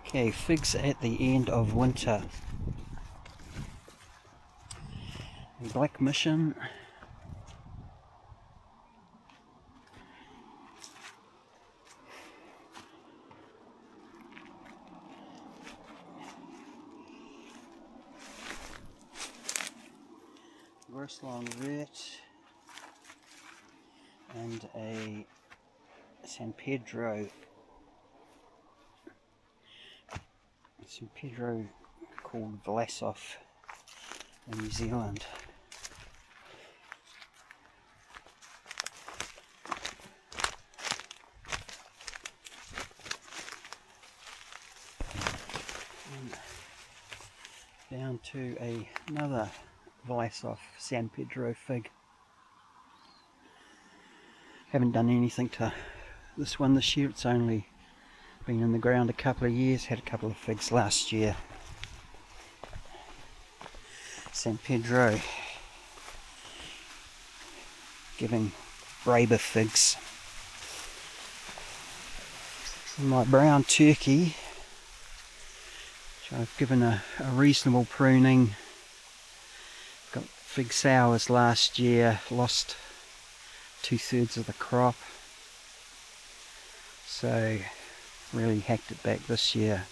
Okay, figs at the end of winter. Black Mission. Long Vert and a San Pedro called Vlasov in New Zealand. And down to another Vlasov San Pedro fig. Haven't done anything to this one this year. It's only been in the ground a couple of years. Had a couple of figs last year. San Pedro giving braver figs. And my brown turkey, which I've given a reasonable pruning. Got fig sours last year, lost 2/3 of the crop, so really hacked it back this year.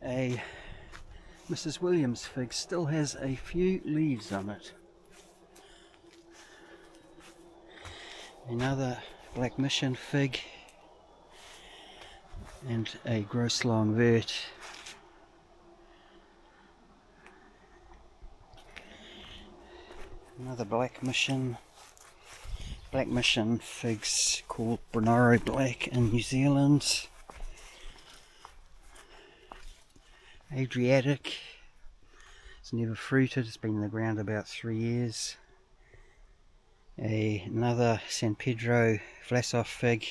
A Mrs. Williams fig still has a few leaves on it. Another Black Mission fig and a Gross Long Vert. Another Black Mission figs called Brunswick Black in New Zealand. Adriatic. It's never fruited, it's been in the ground about 3 years. Another San Pedro Vlasov fig.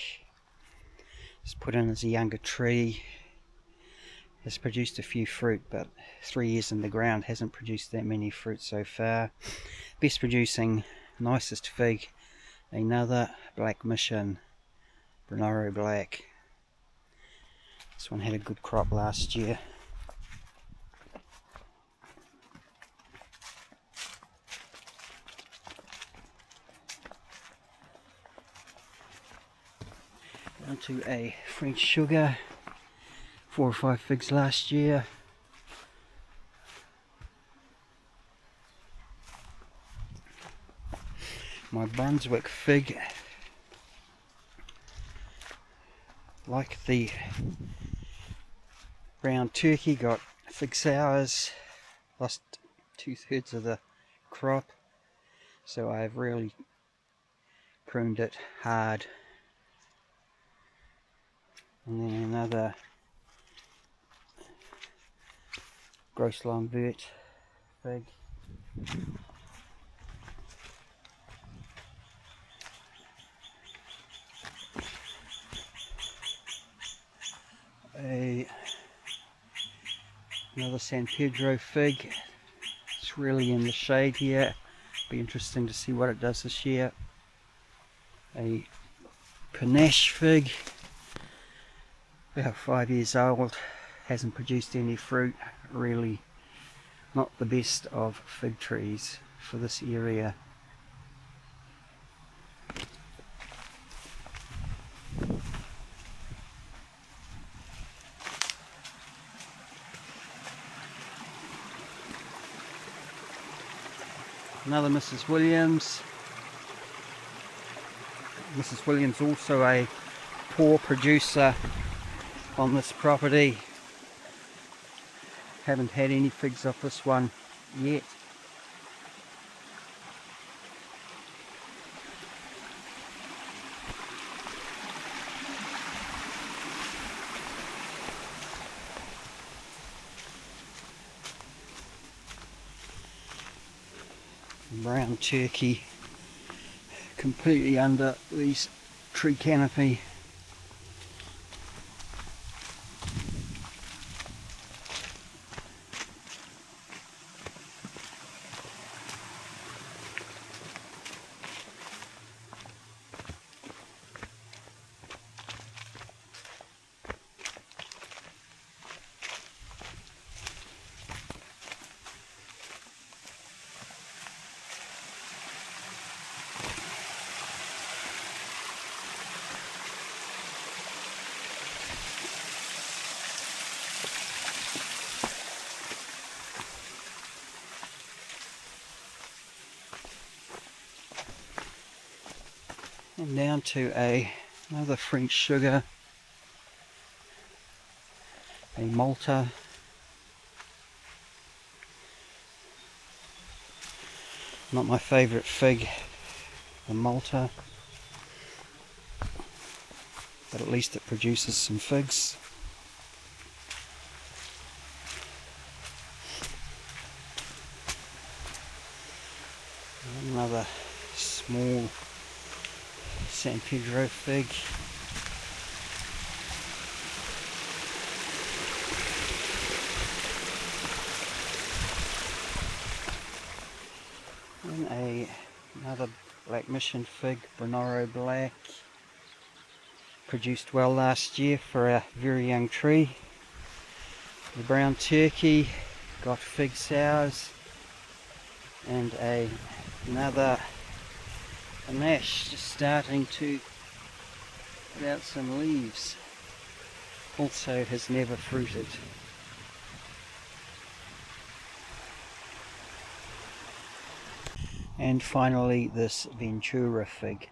It's put in as a younger tree. Has produced a few fruit, but 3 years in the ground hasn't produced that many fruit so far. Best producing, nicest fig, another Black Mission Brunswick Black. This one had a good crop last year. Onto a French sugar, 4 or 5 figs last year. My Brunswick fig, like the brown turkey, got fig sours, lost 2/3 of the crop, so I've really pruned it hard. And then another Gross Long Vert fig. Another San Pedro fig. It's really in the shade here. Be interesting to see what it does this year. A Panache fig. About 5 years old, hasn't produced any fruit, really not the best of fig trees for this area. Another Mrs. Williams. Mrs. Williams also a poor producer on this property. Haven't had any figs off this one yet. Brown turkey completely under these tree canopy. And down to another French sugar, a Malta, not my favourite fig, the Malta, but at least it produces some figs. Another small San Pedro fig. And another Black Mission fig, Bonoro Black. Produced well last year for a very young tree. The brown turkey got fig sours, and another Panache just starting to put out some leaves. Also has never fruited. And finally this Ventura fig.